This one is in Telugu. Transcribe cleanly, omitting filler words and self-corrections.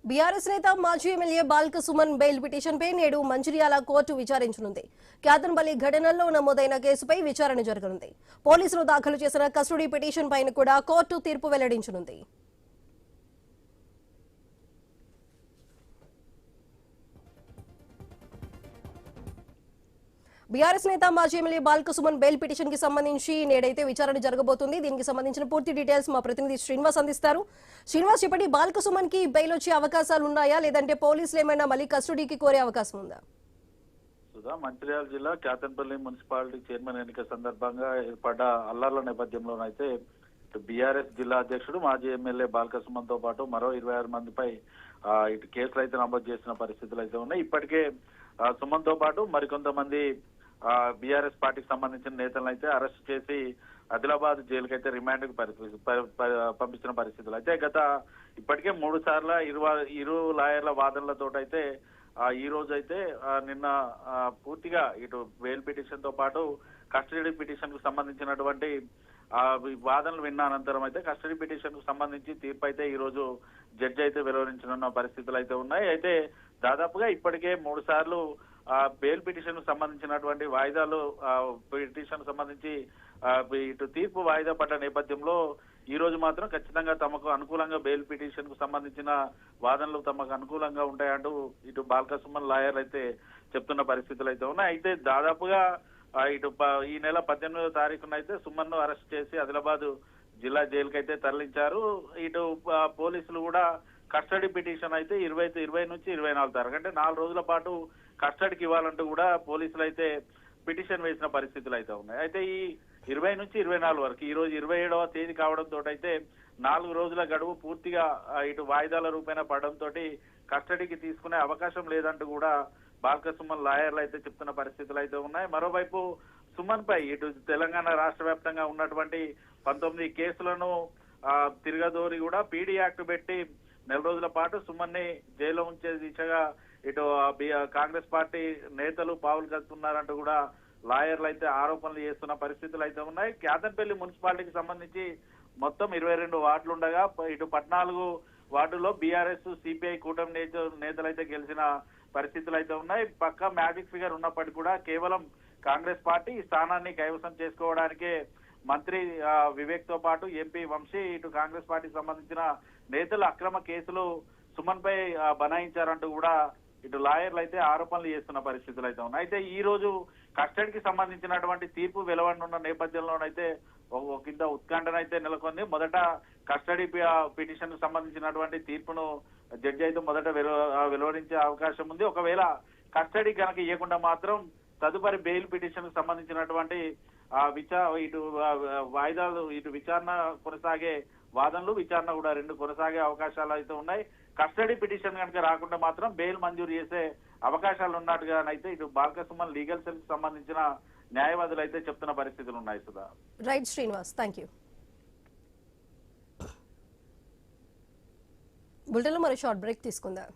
బీఆర్ఎస్ నేత మాజీ ఎమ్మెల్యే బాల్క సుమన్ బెయిల్ పిటిషన్పై నేడు మంచిర్యాల కోర్టు విచారించనుంది. క్యాతన్పల్లి ఘటనలో నమోదైన కేసుపై విచారణ జరగనుంది. పోలీసులు దాఖలు చేసిన కస్టడీ పిటిషన్ పైన కూడా కోర్టు తీర్పు వెల్లడించనుంది. బీఆర్ఎస్ నేత మాజీ MLA Balka Suman bail petition కి సంబంధించి నేడైతే విచారణ జరగబోతుంది. దీనికి సంబంధించిన పూర్తి డీటెయిల్స్ మా ప్రతినిధి శ్రీనివాస్ అందిస్తారు. శ్రీనివాస్, చెప్పండి, బాల్క సుమన్ కి బెయిల్ వచ్చే అవకాశాలు ఉన్నాయా, లేదంటే పోలీసులు ఏమైనా మళ్ళీ కస్టడీకి కోరే అవకాశం ఉందా? మంచిర్యాల జిల్లా క్యాతన్పల్లి మున్సిపాలిటీ చైర్మన్ ఎన్నిక సందర్భంగా ఏర్పడ్డ అల్లర్ల నేపథ్యంలోనైతే బీఆర్ఎస్ జిల్లా అధ్యక్షుడు మాజీ ఎమ్మెల్యే బాల్క సుమన్ తో పాటు మరో 26 మందిపై ఇటు కేసులు అయితే నమోదు చేసిన పరిస్థితులు అయితే ఉన్నాయి. ఇప్పటికే సుమన్ తో పాటు మరికొంతమంది బీఆర్ఎస్ పార్టీకి సంబంధించిన నేతలను అయితే అరెస్ట్ చేసి ఆదిలాబాద్ జైలుకి అయితే రిమాండ్ కు పంపించిన పరిస్థితులు అయితే ఇప్పటికే 3 సార్లు ఇరు లాయర్ల వాదనలతో అయితే ఈ రోజు అయితే నిన్న పూర్తిగా ఇటు బెయిల్ పిటిషన్ తో పాటు కస్టడీ పిటిషన్ కు సంబంధించినటువంటి వాదనలు విన్న అనంతరం అయితే కస్టడీ పిటిషన్ కు సంబంధించి తీర్పు అయితే ఈ రోజు జడ్జి అయితే వెలువరించనున్న పరిస్థితులు అయితే ఉన్నాయి. అయితే దాదాపుగా ఇప్పటికే 3 సార్లు బెయిల్ పిటిషన్ కు సంబంధించినటువంటి వాయిదాలు పిటిషన్ సంబంధించి ఇటు తీర్పు వాయిదా పడ్డ నేపథ్యంలో ఈ రోజు మాత్రం ఖచ్చితంగా తమకు అనుకూలంగా బెయిల్ పిటిషన్ కు సంబంధించిన వాదనలు తమకు అనుకూలంగా ఉంటాయంటూ ఇటు బాల్క సుమన్ లాయర్ అయితే చెప్తున్న పరిస్థితులు అయితే ఉన్నాయి. అయితే దాదాపుగా ఇటు ఈ నెల 18వ తారీఖున అయితే సుమన్ ను అరెస్ట్ చేసి ఆదిలాబాద్ జిల్లా జైలుకి అయితే తరలించారు. ఇటు పోలీసులు కూడా కస్టడీ పిటిషన్ అయితే 20 నుంచి 24 తారీఖు అంటే 4 రోజుల పాటు కస్టడీకి ఇవ్వాలంటూ కూడా పోలీసులు అయితే పిటిషన్ వేసిన పరిస్థితులు అయితే ఉన్నాయి. అయితే ఈ 20 నుంచి 24 వరకు ఈ రోజు 27వ తేదీ కావడంతో అయితే 4 రోజుల గడువు పూర్తిగా ఇటు వాయిదాల రూపేణ పడడంతో కస్టడీకి తీసుకునే అవకాశం లేదంటూ కూడా బాల్క సుమన్ లాయర్లు అయితే చెప్తున్న పరిస్థితులు అయితే ఉన్నాయి. మరోవైపు సుమన్ పై ఇటు తెలంగాణ రాష్ట్ర వ్యాప్తంగా ఉన్నటువంటి 19 కేసులను తిరగదోరి కూడా పీడీ యాక్ట్ పెట్టి 4 రోజుల పాటు సుమన్ ని జైల్లో ఉంచే దిశగా ఇటు కాంగ్రెస్ పార్టీ నేతలు పావులు కలుపుతున్నారంటూ కూడా లాయర్లు అయితే ఆరోపణలు చేస్తున్న పరిస్థితులు అయితే ఉన్నాయి. క్యాతన్పల్లి మున్సిపాలిటీకి సంబంధించి మొత్తం 22 వార్డులు ఉండగా ఇటు 14 వార్డుల్లో బీఆర్ఎస్ సిపిఐ కూటమి నేతలు అయితే గెలిచిన పరిస్థితులు అయితే ఉన్నాయి. పక్కా మ్యాజిక్ ఫిగర్ ఉన్నప్పటికీ కూడా కేవలం కాంగ్రెస్ పార్టీ ఈ స్థానాన్ని కైవసం చేసుకోవడానికే మంత్రి వివేక్ తో పాటు ఎంపీ వంశీ ఇటు కాంగ్రెస్ పార్టీకి సంబంధించిన నేతలు అక్రమ కేసులు సుమన్ పై బనాయించారంటూ కూడా ఇటు లాయర్లు అయితే ఆరోపణలు చేస్తున్న పరిస్థితులు అయితే ఉన్నాయి. అయితే ఈ రోజు కస్టడీకి సంబంధించినటువంటి తీర్పు వెలువడనున్న నేపథ్యంలోనైతే కింద ఉత్కంఠనైతే నెలకొంది. మొదట కస్టడీ పిటిషన్ కు సంబంధించినటువంటి తీర్పును జడ్జి అయితే మొదట వెలువరించే అవకాశం ఉంది. ఒకవేళ కస్టడీ కనుక ఇవ్వకుండా మాత్రం తదుపరి బెయిల్ పిటిషన్ కు సంబంధించినటువంటి ఇటు వాయిదాలు ఇటు విచారణ కొనసాగే వాదనలు విచారణ కూడా 2 కొనసాగే అవకాశాలు అయితే ఉన్నాయి. కస్టడీ పిటిషన్ కనుక రాకుండా మాత్రం బెయిల్ మంజూరు చేసే అవకాశాలు ఉన్నట్టుగానైతే ఇటు బాల్క సుమన్ లీగల్ సెల్ కి సంబంధించిన న్యాయవాదులు అయితే చెప్తున్న పరిస్థితులు ఉన్నాయి. Sudha. Right Srinivas, thank you. బులెటిన్లో మరి షార్ట్ బ్రేక్ తీసుకుందాం.